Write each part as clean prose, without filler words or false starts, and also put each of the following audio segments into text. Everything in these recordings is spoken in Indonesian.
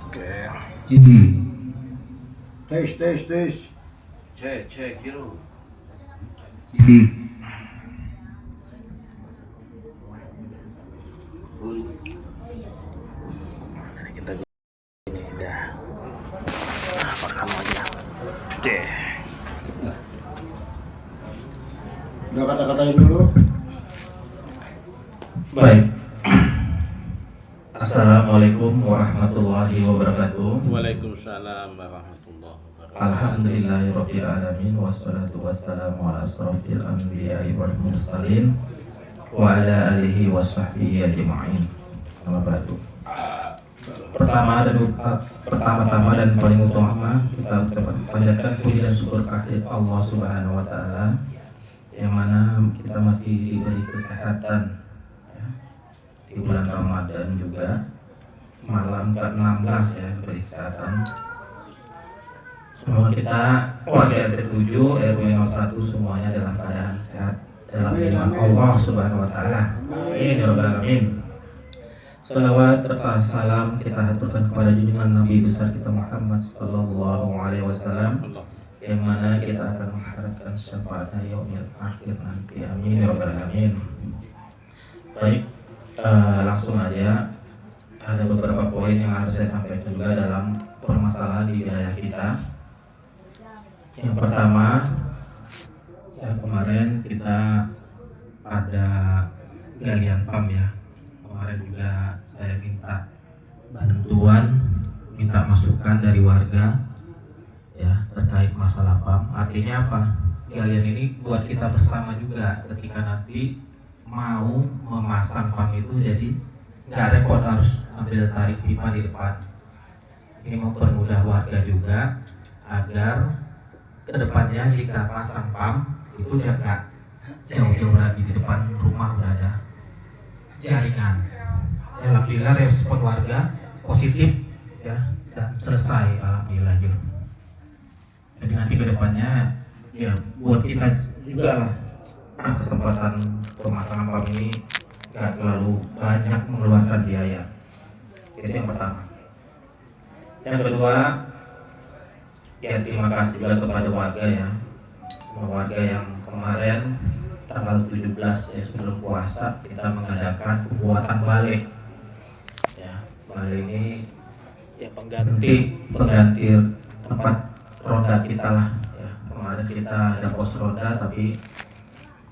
Oke. Jadi, Tes. Cek gitu. jadi Full. Nah, kita ini udah. Nah, makan aja. Cek. Udah kata-katain dulu. baik. Assalamualaikum warahmatullahi wabarakatuh. Waalaikumsalam warahmatullahi wabarakatuh. Alhamdulillahirabbil alamin wassalatu wassalamu ala asrofil anbiya'i wal mursalin wa ala alihi washabbihi ajma'in. Amma ba'du. Pertama-tama dan paling utama kita panjatkan puji dan syukur kehadirat Allah Subhanahu wa taala yang mana kita masih diberi kesehatan ya, di bulan Ramadan juga malam ke-16 ya, diberi kesehatan. Semoga kita warga RT 7 RW 01 semuanya dalam keadaan sehat dalam iman Allah Subhanahu wa taala. Amin ya rabbal alamin. Salawat serta salam kita haturkan kepada junjungan Nabi besar kita Muhammad sallallahu alaihi wasallam yang mana kita akan mengharapkan syafaatnya yaumil akhir nanti. Amin ya rabbal alamin. Baik, langsung aja, ada beberapa poin yang harus saya sampaikan juga dalam permasalahan di wilayah kita. Yang pertama, ya kemarin kita ada galian PAM ya. Kemarin juga saya minta bantuan, minta masukan dari warga ya terkait masalah PAM. Artinya apa? Galian ini buat kita bersama juga ketika nanti mau memasang PAM itu, jadi nggak repot harus ambil tarik pipa di depan. Ini mempermudah warga juga agar kedepannya jika pasang PAM itu nggak jauh-jauh lagi, di depan rumah udah ada jaringan. Alhamdulillah respon warga positif ya, dan selesai alhamdulillah juga. Jadi nanti kedepannya ya buat kita juga lah kesempatan pemasangan PAM ini nggak terlalu banyak mengeluarkan biaya. Itu yang pertama. Yang kedua, ya terima kasih juga kepada warga ya, semua warga yang kemarin tanggal 17 ya sebelum puasa kita mengadakan pembuatan balik ya. Balik ini ya pengganti tempat roda kita lah ya. Kemarin kita ada pos roda tapi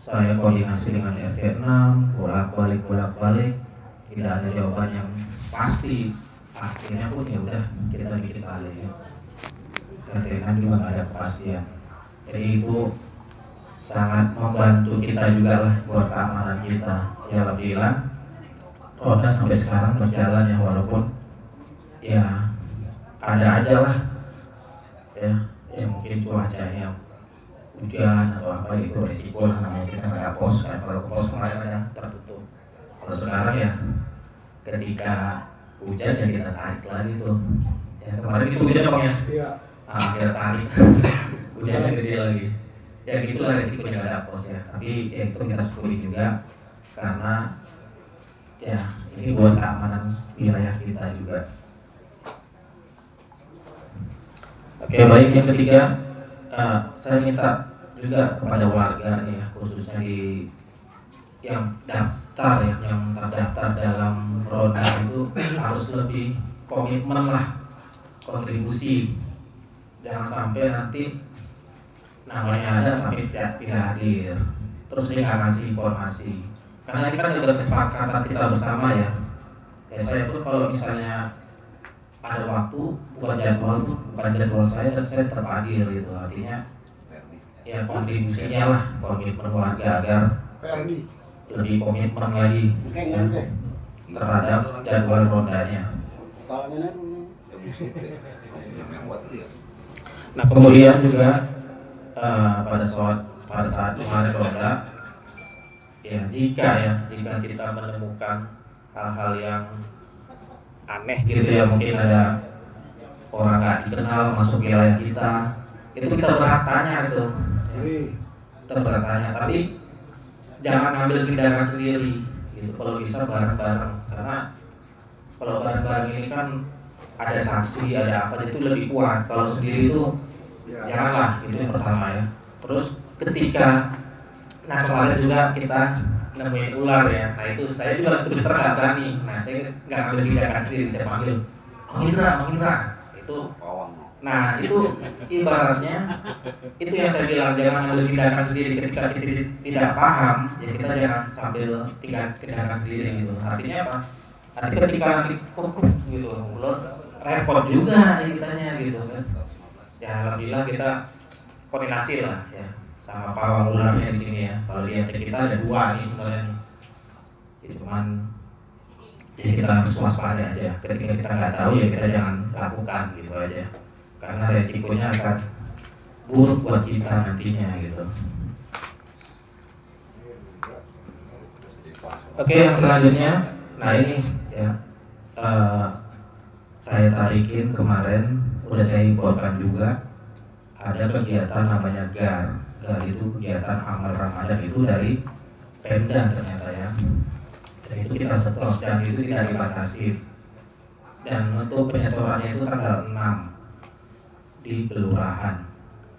saya koordinasi dengan RT 6 bolak-balik tidak ada jawaban yang pasti. Akhirnya pun ya udah kita bikin balik ya. RT 6 juga nggak ada kepastian. Jadi itu sangat membantu kita juga lah buat keamanan kita. Ya alhamdulillah roda sampai sekarang berjalan ya, walaupun ya ada aja lah ya mungkin cuaca yang hujan atau apa itu resiko lah, namanya kita nggak ada pos kan. Kalau ke pos kemarin ada tertutup. Kalau sekarang ya ketika hujan ya kita tarik lagi tuh. Ya kemarin itu hujan apa ya? Iya. Kita tarik. Hujannya gede lagi. Ya gitulah resikonya nggak ada pos ya. Tapi ya itu kita syukuri juga karena ya ini buat keamanan wilayah kita juga. Oke, baik, yang ketiga saya minta juga kepada warga ya, khususnya di yang daftar ya, yang terdaftar dalam roda itu harus lebih komitmen lah, kontribusi. Jangan sampai nanti namanya ada tapi tidak hadir, terus dia nggak ngasih informasi. Karena ini kan juga kesepakatan kita bersama ya. Ya saya pun kalau misalnya ada waktu bukan jadwal saya dan saya tetap hadir gitu. Artinya ya kontribusinya lah, komitmen warga agar lebih komitmen lagi ya, terhadap jadwal rondanya. Nah kemudian juga pada saat kemarin ronda ya, jika kita menemukan hal-hal yang aneh gitu ya, mungkin ada orang nggak dikenal masuk wilayah kita, itu kita berhak tanya gitu. Kita berhak tanya, tapi jangan ambil tindakan sendiri gitu. Kalau bisa bareng-bareng, karena kalau bareng-bareng ini kan ada saksi, ada apa itu lebih kuat. Kalau sendiri itu janganlah, itu yang pertama ya. Terus ketika kemarin juga kita nemuin ular ya, nah itu saya juga terus terang nggak berani. Nah saya nggak ambil tindakan sendiri, saya panggil Mangindra itu. Nah itu ibaratnya itu yang saya bilang, jangan ambil tindakan sendiri ketika kita tidak paham ya, kita jangan sambil tindakan sendiri gitu. Artinya apa? Artinya ketika nanti kukuh gitu ular, repot juga kitanya gitu kan. Ya alhamdulillah kita koordinasi lah ya sama pawang ularnya di sini ya. Kalau di RT kita ada 2 nih sebenarnya nih. Ya, cuman ya kita harus waspada aja. Ketika kita nggak tahu ya kita jangan lakukan gitu aja. Karena resikonya akan buruk buat kita nantinya gitu. Oke, yang selanjutnya, nah ini ya saya tarikin kemarin, udah saya infokan juga ada kegiatan namanya GAR. GAR itu kegiatan amal Ramadan itu dari Pemda ternyata ya. Dan itu kita setor dan itu tidak dibatasi. Dan untuk penyetorannya itu tanggal 6 di kelurahan.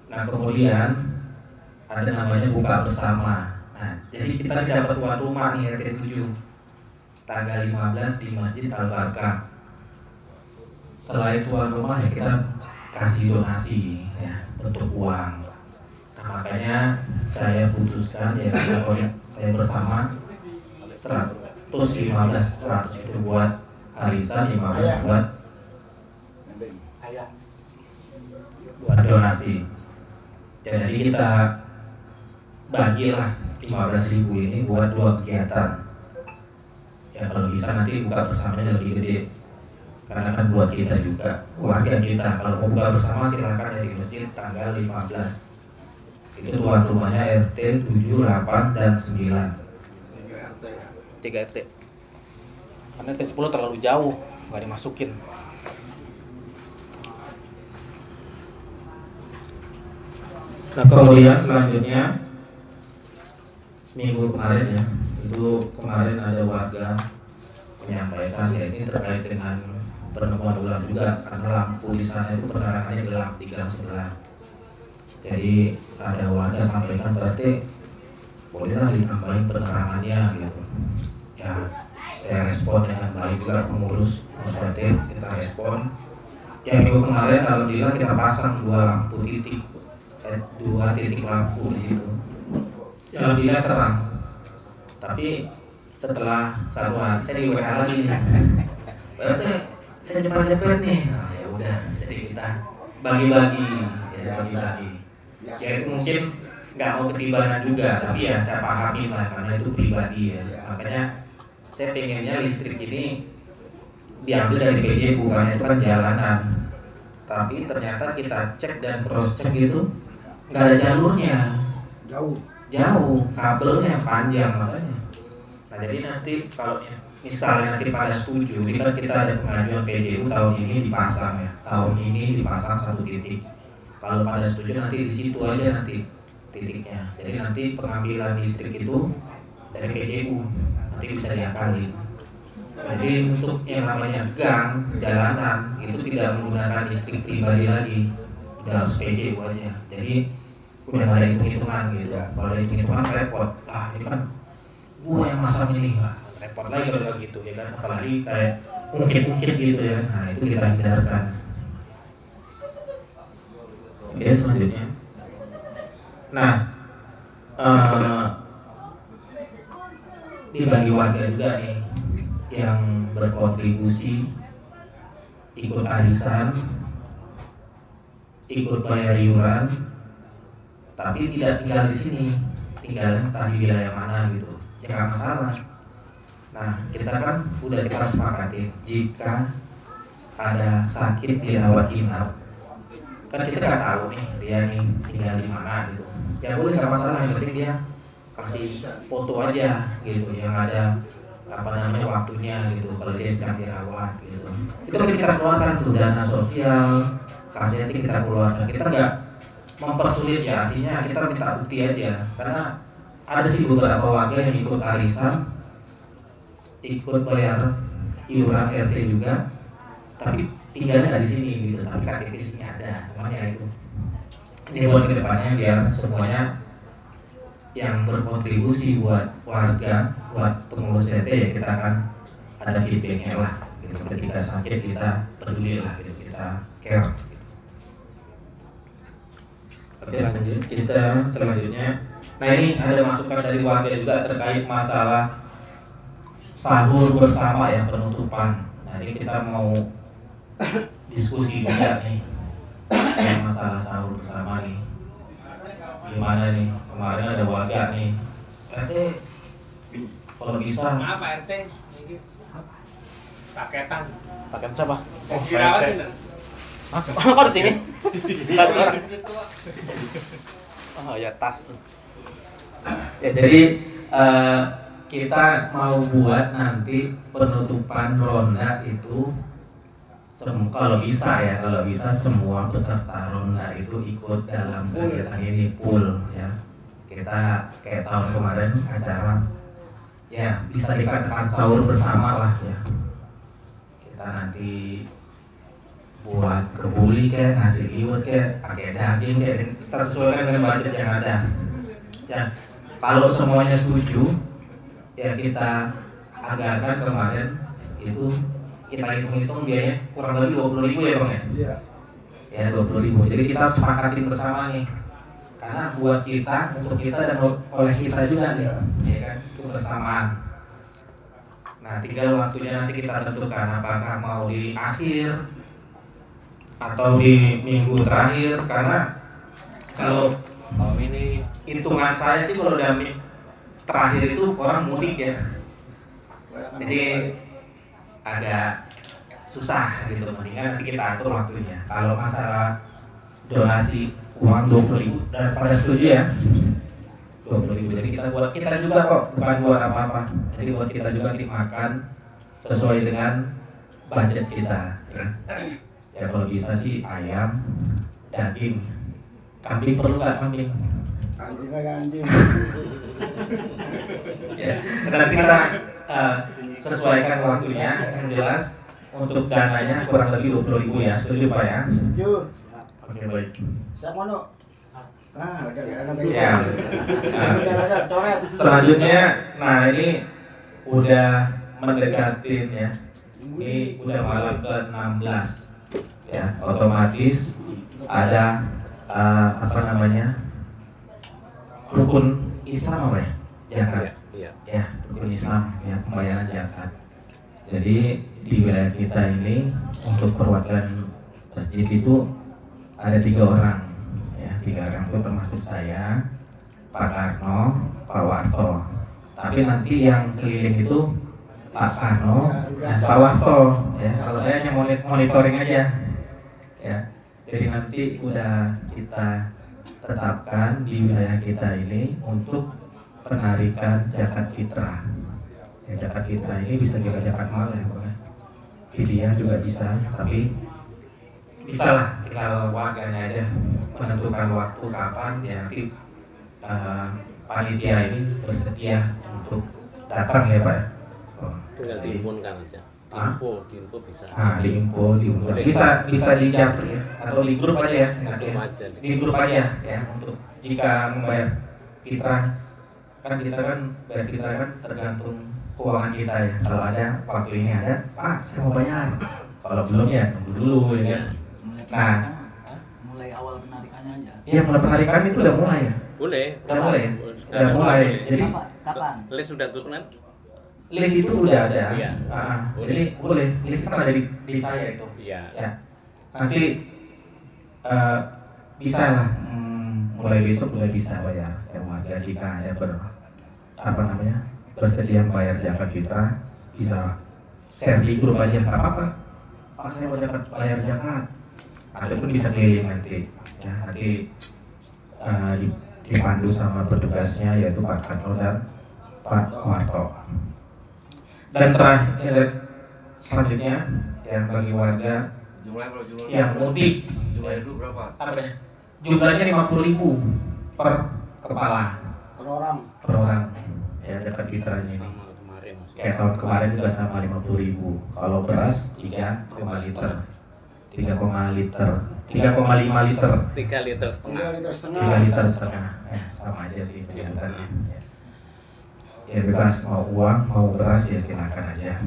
Nah kemudian ada namanya buka bersama. Nah jadi kita dapat tuan rumah nih RT 7 tanggal 15 di Masjid Al-Barkah. Selain tuan rumah ya kita kasih donasi ya untuk uang. Nah makanya saya putuskan ya saya bersama 100 itu buat arisan, 15 buat donasi. Jadi kita bagilah 15.000 ini buat 2 kegiatan. Ya kalau bisa nanti buka bersamanya lebih gede. Karena kan buat kita juga, warga kita. Kalau mau buka bersama silakan ya di masjid tanggal 15. Itu tuan rumahnya RT 7, 8, dan 9. 3 RT. Karena RT 10 terlalu jauh, nggak dimasukin. Nah kemudian selanjutnya minggu kemarin ya, itu kemarin ada warga menyampaikan ya ini terkait dengan penemuan ular juga, karena lampu di sana itu penerangannya gelap di gang sebelah. Jadi ada warga sampaikan berarti bolehlah ditambahin penerangannya gitu. Ya saya respon dengan baik juga, pengurus RT kita respon. Yang minggu kemarin alhamdulillah kita pasang 2 lampu titik, 2 titik lampu di situ. Ya alhamdulillah terang. Tapi setelah 1 hari saya di WA lagi nih. Berarti saya jepret nih. Nah, ya udah, jadi kita bagi-bagi ya bagi-bagi. Ya itu mungkin nggak mau ketibanan juga, tapi ya saya pahami lah karena itu pribadi ya. Makanya saya pengennya listrik ini diambil dari PJU karena itu kan jalanan. Tapi ternyata kita cek dan cross check itu nggak ada jalurnya. Jauh, kabelnya panjang makanya. Nah jadi nanti kalau misalnya nanti pada setuju, ini kan kita ada pengajuan PJU tahun ini dipasang ya, tahun ini dipasang 1 titik. Kalau pada setuju nanti di situ aja nanti titiknya. Jadi nanti pengambilan listrik itu dari PJU nanti bisa diakali. Jadi untuk yang namanya gang, jalanan itu tidak menggunakan listrik pribadi lagi, udah harus PJU aja. Jadi udah nggak ada hitung-hitungan gitu. Kalau ada hitung-hitungan repot. Ah ini kan gua yang masang ini, repot lagi kalau gitu ya kan. Apalagi kayak ungkit-ungkit gitu ya. Nah itu kita hindarkan. Oke selanjutnya. Nah ini bagi warga juga nih yang berkontribusi ikut arisan, ikut bayar iuran, tapi tidak tinggal di sini, tinggal entah di wilayah mana gitu, ya nggak masalah. Nah kita kan udah kita sepakati jika ada sakit dirawat inap, kan kita nggak tahu nih dia nih tinggal di mana gitu, ya boleh nggak masalah, yang penting dia kasih foto aja gitu, yang ada apa namanya waktunya gitu, kalau dia sedang dirawat gitu. Itu kan kita keluarkan tuh dana sosial, kasih nanti kita keluarkan, kita nggak mempersulit ya, artinya kita minta bukti aja. Karena ada sih beberapa warga yang ikut arisan, ikut bayar iuran RT juga, tapi tinggalnya nggak di sini gitu, tapi KTP sini ada, namanya itu. Ini buat kedepannya biar semuanya yang berkontribusi buat warga, buat pengurus RT ya kita akan ada feedbacknya lah. Gitu. Ketika sakit kita peduli lah, gitu. Kita care. Oke, lanjut kita selanjutnya. Nah ini ada masukan dari warga juga terkait masalah sahur bersama yang penutupan. Nah ini kita mau diskusi juga nih yang masalah sahur bersama nih. Gimana nih? Kemarin ada warga nih. RT kalau bisa. Maaf Pak RT, ini paketan. Paket siapa? Oh, dirawat ini. Hah? Kok di sini? Oh ya tas. Ya jadi kita mau buat nanti penutupan ronda itu kalau bisa semua peserta ronda itu ikut dalam kegiatan ini full ya. Kita kayak tahun kemarin acara ya bisa dikatakan sahur bersama lah ya. Kita nanti buat kebuli kayak nasi liwet kayak pakai daging kayak kita sesuaikan dengan budget yang ada. Ya kalau semuanya setuju ya kita anggarkan kemarin itu kita hitung-hitung biayanya kurang lebih 20.000 ya Bang ya? Iya. Ya 20.000. Jadi kita sepakatin bersama nih. Karena buat kita, untuk kita dan oleh kita juga nih, ya kan? Kebersamaan. Nah, tinggal waktunya nanti kita tentukan apakah mau di akhir atau di minggu terakhir. Karena kalau ini hitungan saya sih kalau udah terakhir itu orang mudik ya. Jadi agak susah gitu, mendingan nanti kita atur waktunya. Kalau masalah donasi uang 20.000 dan pada setuju ya 20.000, jadi kita buat kita juga kok, bukan buat apa-apa, jadi buat kita juga dimakan sesuai dengan budget kita ya. Ya kalau bisa sih ayam, daging, kambing perlu nggak kambing? Anjing aja anjing. Ya, nanti kita sesuaikan waktunya yang jelas untuk dananya kurang lebih 20.000 ya, setuju Pak ya? Setuju. Oke baik. Siap mono. Ah, udah ada Ya. Udah ada coret. Selanjutnya, nah ini udah mendekatin ya. Ini udah malam ke-16 ya, otomatis ada apa namanya? Rukun Islam apa ya? Zakat. Iya. Ya, rukun Islam ya, pembayaran zakat. Jadi di wilayah kita ini untuk perwakilan masjid itu ada 3 orang ya, 3 orang itu termasuk saya, Pak Karno, Pak Warto. Tapi nanti yang keliling itu Pak Karno dan Pak Warto ya. Kalau saya hanya monitoring aja ya. Jadi nanti udah kita tetapkan di wilayah kita ini untuk penarikan zakat fitrah. Ya, zakat fitrah ini bisa juga zakat mal ya, Bang. Fidyah juga bisa, tapi bisa lah, tinggal warganya aja menentukan waktu kapan ya, nanti panitia ini bersedia untuk datang ya Pak. Oh, Tinggal jadi- diimpunkan aja. Hah? Diinfo bisa. diinfo bisa di japri ya, atau di grup aja ya, Di grup aja. di grup aja ya, untuk jika membayar fitrah kan kita kan bayar fitrah kan tergantung keuangan kita ya. Kalau ada waktu ini ada, Pak saya mau bayar. Kalau belum ya tunggu dulu ya. Nah, mulai awal penarikannya aja. iya mulai penarikan itu udah mulai ya. Boleh. Udah mulai ya? Sekarang Udah mulai. boleh. Jadi Kapan? Les sudah turunan? list itu udah ada. Iya. Jadi boleh. List kan ada di saya itu. Iya. Ya. Nanti bisa lah, mulai besok udah bisa bayar ya warga jika ada bersedia bayar zakat fitrah, bisa share di grup aja, nggak apa-apa. Pak saya mau bayar zakat, ataupun bisa keliling nanti ya, nanti dipandu sama petugasnya yaitu Pak Karno dan Pak Warto. Dan terakhir selanjutnya yang bagi warga Jumlahnya berapa? Jumlahnya yang mudik, Jumlahnya dulu berapa? apa ya? Jumlahnya 50.000 per kepala Per orang. per orang ya, dapat fitrahnya ini. Sama kemarin masih. Kayak tahun kemarin juga sama 50.000. Kalau beras 3,5 liter. 3,5 liter. 3 liter setengah. 3 liter 3 setengah. liter setengah. Sama aja sih penyalurannya. Ya bebas, mau uang, mau beras ya silakan aja.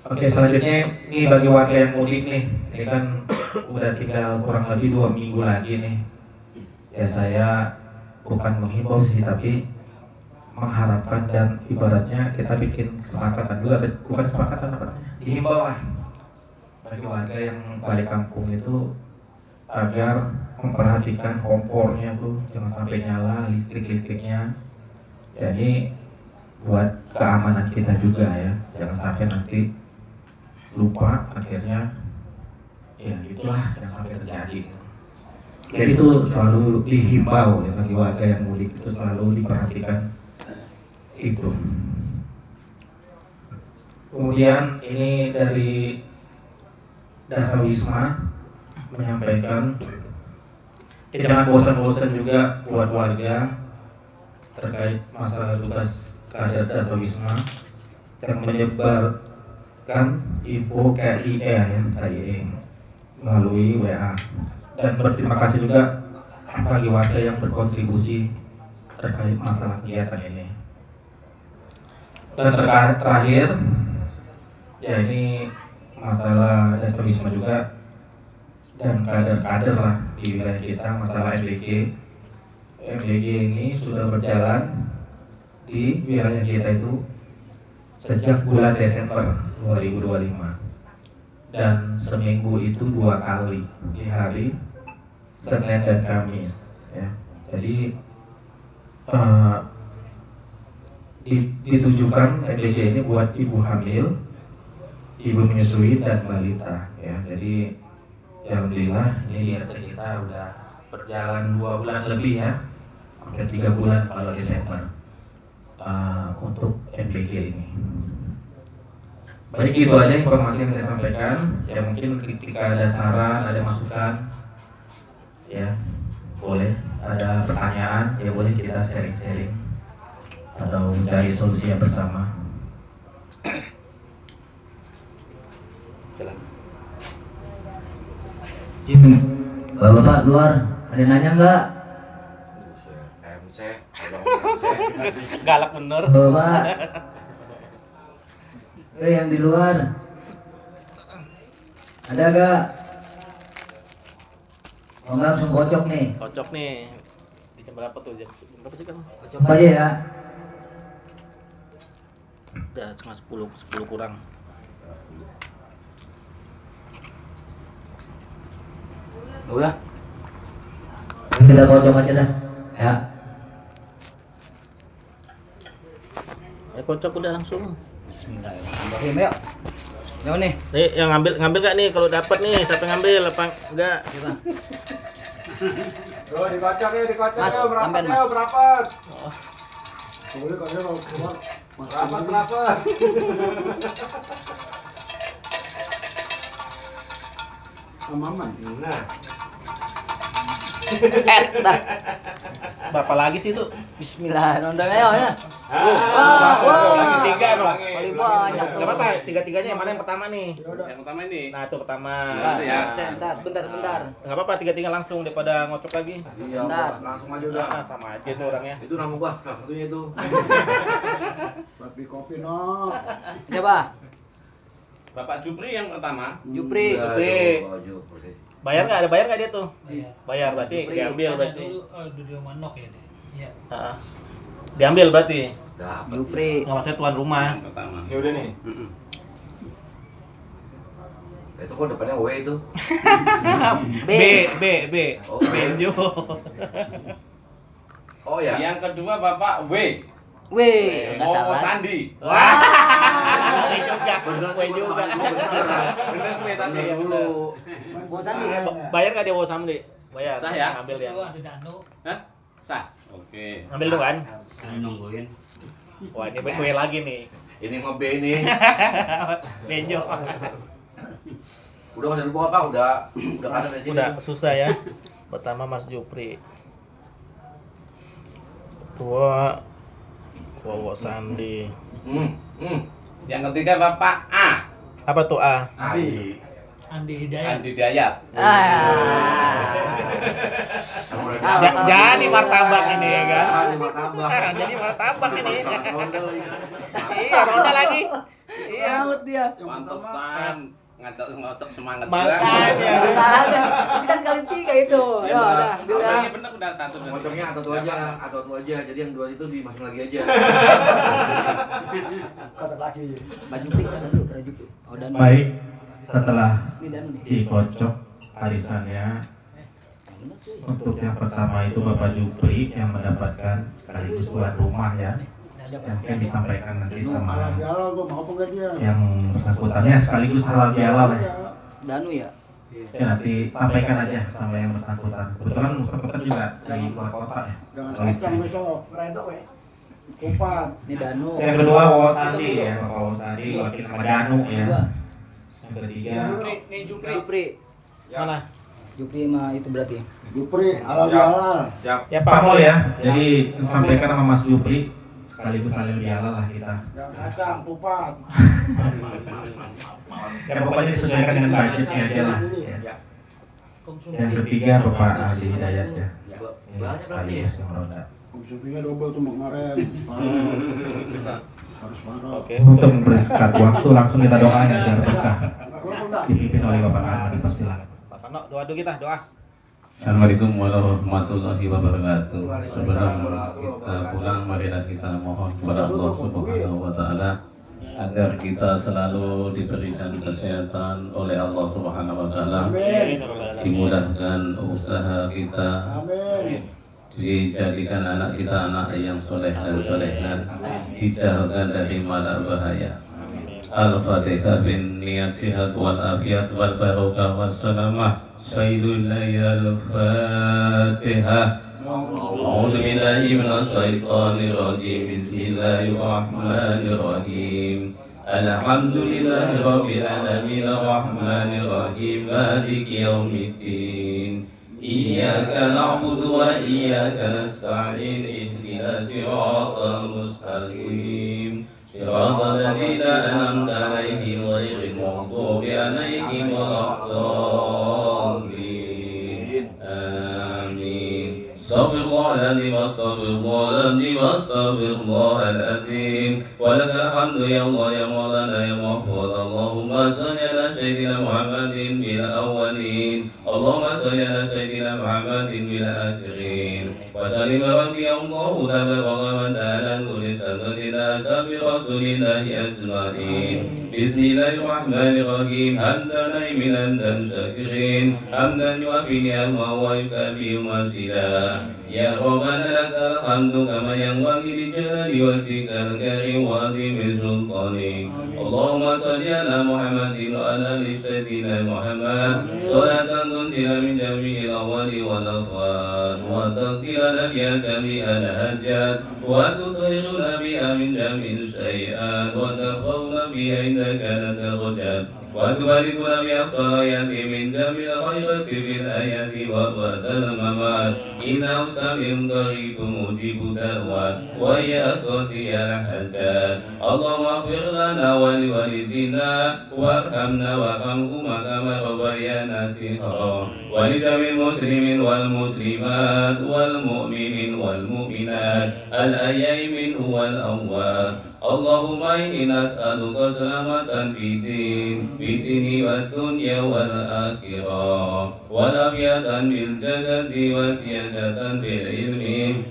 Oke, selanjutnya ini bagi warga yang mudik nih. Ini kan udah tinggal kurang lebih 2 minggu lagi nih. Ya saya bukan menghimbau sih, tapi mengharapkan dan ibaratnya kita bikin kesepakatan juga, bukan kesepakatan apa namanya, dihimbau lah bagi warga yang balik kampung itu agar memperhatikan kompornya tuh jangan sampai nyala listriknya. Jadi buat keamanan kita juga ya, jangan sampai nanti lupa akhirnya ya itulah yang sampai terjadi. Jadi itu selalu dihimbau ya bagi warga yang mudik itu selalu diperhatikan itu. Kemudian ini dari Dasawisma menyampaikan jangan bosan-bosan juga buat warga terkait masalah tugas kader Dasawisma yang menyebarkan info KIE ya, KIE melalui WA, dan berterima kasih juga bagi warga yang berkontribusi terkait masalah kegiatan ini. Dan terakhir ya ini masalah Dasawisma juga dan kader-kader lah di wilayah kita, masalah MBG. MBG ini sudah berjalan di wilayah kita itu sejak bulan Desember 2025 dan seminggu itu 2 kali di hari Senin dan Kamis ya. Jadi ditujukan MBG ini buat ibu hamil, ibu menyusui dan balita ya. Jadi alhamdulillah ini kita udah berjalan 2 bulan lebih ya, hampir 3 bulan kalau Desember untuk MBG ini. Baik, itu aja informasi yang saya sampaikan. Ya mungkin ketika ada saran, ada masukan, ya boleh. Ada pertanyaan, ya boleh kita sharing-sharing atau mencari solusinya bersama. Silakan. Bapak luar, ada yang nanya nggak? MC. Galak bener. Bapak, yang di luar, ada nggak? Mau nggak langsung kocok nih? Kocok nih. Di jam berapa tuh? Jam berapa sih kan? Kocok aja ya. Udah setengah 10 kurang. Udah. Kita kocok aja dah. Ya. Ya kocok udah langsung. Bismillahirrahmanirrahim. Yuk. Yang nih? Nih yang ngambil nggak nih kalau dapat nih siapa yang ngambil apa enggak? Tuh dikocok ya, dikocok Mas, ya, berapa tambahin, ya, Mas. berapa? Boleh kalau mau keluar. Berapa? Amaman. Nah. Dah. Berapa lagi sih itu? Bismillahirrahmanirrahim. Ayo ya. Lagi 3 dong. Paling banyak tuh. Gak apa-apa, 3-3-nya yang mana yang pertama nih? Yang pertama ini. Nah itu pertama. Bentar. Gak apa-apa, 3-3 langsung daripada ngocok lagi. Iya, Bentar. langsung aja udah. Nah, sama aja tuh orangnya. Itu nama gua, salah satunya itu. Babi kopi no. Coba. Bapak Jupri yang pertama. Jupri. Jupri. Bayar nggak? Ada bayar nggak dia tuh? Iya. Bayar berarti Jupri. diambil Tanya berarti. dulu manok ya deh. Iya. Heeh. Diambil berarti. Dapat. Jupri. Nggak maksudnya tuan rumah. Yang pertama. Ya udah nih. Itu kok depannya W itu. B. Oh, Benjo. Oh ya. Yang kedua Bapak W. Wih, enggak Momo salah. Sandi. Wah. juga. Bener Gue juga. Bener W tadi. Iya, bener. Bosan Eh, bayar nggak dia bawa samdi? Bayar. Sah ya? Ambil ya. Itu ada Dano. Hah? Sah. Oke. Ambil tuh kan? Nungguin. Wah ini B lagi nih. Ini sama B ini. Benjo. Udah nggak lupa apa? Udah ada di sini. Udah susah ya. Pertama Mas Jupri. Kedua Wowo Sandi. Yang ketiga Bapak A. Apa tuh A? Adi. Andi Hidayat. Andi Dayat. Jadi martabak ini ya kan? Adi martabak. Jadi martabak ini. Ronde lagi kan. Iya, ronda lagi. Iya. Maut dia. Pantesan ngacak semangat Makanya. Ada. Itu kan kali 3 itu. Ya udah, udah bener udah satu. Motornya atau aja. Jadi yang 2 itu dimasukin lagi aja. Kata lagi. Baju pink kan dulu, baju pink. Oh dan Baik, setelah ini dan nih. dikocok arisannya, Bener sih. untuk yang pertama itu Bapak Jupri yang mendapatkan sekaligus tuan rumah ya, yang mungkin disampaikan nanti sama Halal gua mau apa dia? yang bersangkutannya sekaligus halal bihalal ya. Danu ya. Ya nanti sampaikan aja sama yang bersangkutan. Kebetulan bersangkutan juga dari luar kota ya. Jangan Oh, kacang besok. Kupat. Ini Danu. Yang kedua Wawo Sandi ya, Bapak Wawo Sandi wakil sama Danu ya. Yang ketiga Nih Jupri. Jupri. mana? Jupri mah itu berarti. Jupri halal. Ya Pak Mol ya. Jadi sampaikan sama Mas Jupri sekaligus halal bihalal lah kita. Jangan kacang, kupat. Ya pokoknya sesuaikan dengan budgetnya aja lah. Ya. Yang ketiga Bapak Adi Hidayat ya. Bahasnya berapa nih ya? Alias yang roda. Konsumsinya double tuh kemarin. Harus marah. Oke, untuk mempersingkat waktu langsung kita doain agar berkah. Dipimpin oleh Bapak Ahmad, dipersilakan. Pak Kano, doa dulu kita, doa. Assalamualaikum warahmatullahi wabarakatuh. Sebelum kita pulang, marilah kita mohon kepada Allah Subhanahu wa Ta'ala agar kita selalu diberikan kesehatan oleh Allah Subhanahu wa Ta'ala, dimudahkan usaha kita, Amin. dijadikan anak kita anak yang soleh dan solehat, dijauhkan dari mala bahaya. Al-Fatihah bin niat sihat wal afiat wal barokah wassalamah. Sayyidullah al-Fatihah. A'udzu billahi minasy syaithanir rajim. Bismillahirrahmanir rahim. Alhamdulillahi rabbil alamin arrahmanir rahim maliki yaumiddin. Iyyaka na'budu wa iyyaka nasta'in ihdinas siratal mustaqim. Siratal ladzina an'amta 'alaihim ghairil maghdubi 'alaihim waladdallin. Amin. Astaghfirullahaladzim, astaghfirullahaladzim, astaghfirullahaladzim. Walakal hamdu ya Allah ya Maulana ya Mahfuz. Allahumma salli ala Sayyidina Muhammadin bil awwalin. Allahumma salli ala Sayyidina Muhammadin bil akhirin. Wa sallim rabbi ya Allah tabaraka wa ta'ala nuri sadrina sabi rasulillahi ajma'in. Bismillahirrahmanirrahim. Hamdan naimin hamdan syakirin. Hamdan yuafi ni'amahu wa yukafi masila. Ya Rabbana lakal hamdu kama yanbaghi li jalali wajhikal karim wa 'azimi sultanik. Allahumma shalli ala Muhammadin wa ala ali sayyidina Muhammad. Salatan tunzila min jami'il awwali wal akhir wa taqdira biha jami'al hajat wa tutahhiruna biha min jami'il shay'at wa tarfa'una biha indaka darajat wa tubalikuna biha khayrati min jami'il khayrati fil ayati wa ba'dal mamat. Inna sami'un qaribun mujibud da'wat wa ya qadiyal hajat. Allahumma ighfir lana wa li walidina warhamna warhamhuma kama rabbayana shighra wa li jami'il muslimin wal muslimat wal mu'minin wal mu'minat al ahya'i minhum wal amwat. Allahumma inni nas'aluka salamatan fid dini wad dunya wal akhirah wa lafiyatan bil jasadi wa siyasatan bil ilmi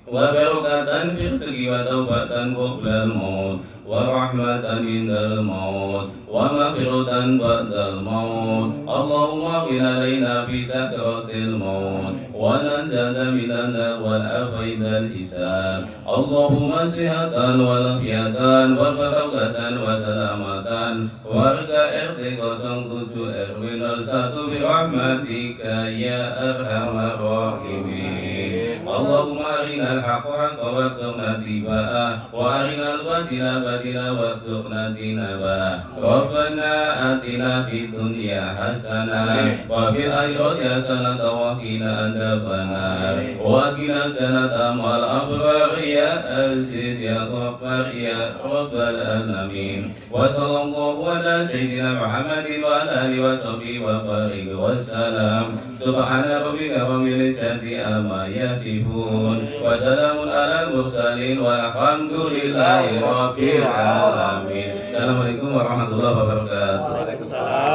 wa barakatan fil rizqi wa taubatan qabla al maut wa rahmatan indal maut wa maghfiratan ba'dal maut. Allahumma qil alaina fi sakratil maut wa najata minan nar wal afaidal hisab. Allahumma sihatan wa lafiyatan wa barakatan wa salamatan warga RT 07 RW 01 bi rahmatika ya arhamar rahimin. اللهم أرنا الحق حقا وارزقنا اتباعه وأرنا الباطل باطلا وارزقنا اجتنابه ربنا آتنا في الدنيا حسنة وفي الآخرة حسنة وقنا عذاب النار وقنا جنة مع الأبرار يا عزيز يا غفار يا رب العالمين وصلى الله على سيدنا محمد وعلى آله وصحبه وبارك وسلم سبحان ربك رب العزة عما يصفون وسلام على المرسلين والحمد لله رب العالمين. Assalamualaikum warahmatullahi wabarakatuh. Waalaikumsalam.